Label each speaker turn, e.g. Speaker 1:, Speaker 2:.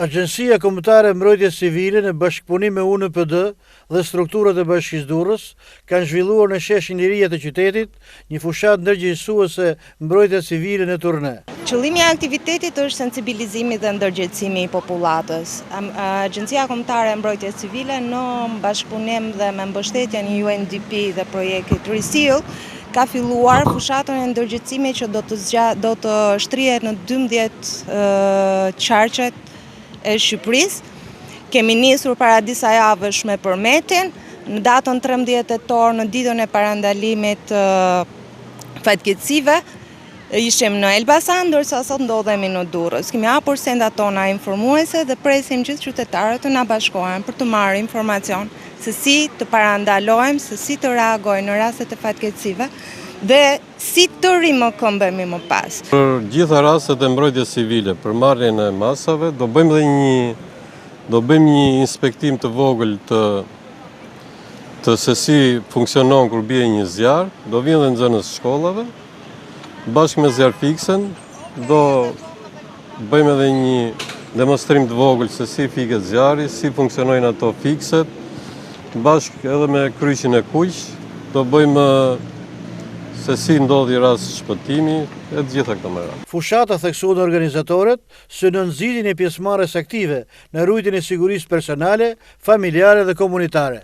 Speaker 1: Agjencia Kombëtare e Mbrojtjes Civile në bashkëpunim me UNPD dhe strukturat e Bashkisë Durrës kanë zhvilluar në sheshin Liria të qytetit një fushatë ndërgjegjësuese mbrojtje civile në turne.
Speaker 2: Qëllimi i aktivitetit është sensibilizimi dhe ndërgjegjësimi i popullatës. Agjencia Kombëtare e Mbrojtjes Civile në bashkëpunim dhe me mbështetjen e UNDP dhe projektit Reseal ka filluar fushatën e ndërgjegjësimit që do të shtrihet në 12 qarqet e Shqipërisë. Kemi nisur para disa javësh me përmetin, në datën 13 tetor në ditën e parandalimit fatkeqësive ishim në Elbasan, ndërsa sot ndodhemi në Durrës. Kemi hapur sendat tona informuese dhe presim gjithë qytetarët të na bashkohen për të marrë informacion se si të parandalojmë, se si të reagojmë në rastet e fatkeqësive dhe si të rimëkëmbemi më pas.
Speaker 3: Për gjitha rastet e mbrojtjes civile, për marrjen e masave, do bëjmë një inspektim të vogël të se si funksionon kur bie një zjarr, do vinë dhe nxënës shkollave, bashkë me zjarfiksen, do bëjmë edhe një demonstrim të vogël se si fiket zjarri, si funksionojnë ato fikset, bashkë edhe me kryqin e kuq, do bëjmë se si ndodhi rast shpëtimi e të gjitha këto mëra.
Speaker 1: Fushata theksuan organizatorët se në nxitjen e pjesëmarrjes aktive në ruajtjen e sigurisë personale, familjare dhe komunitare.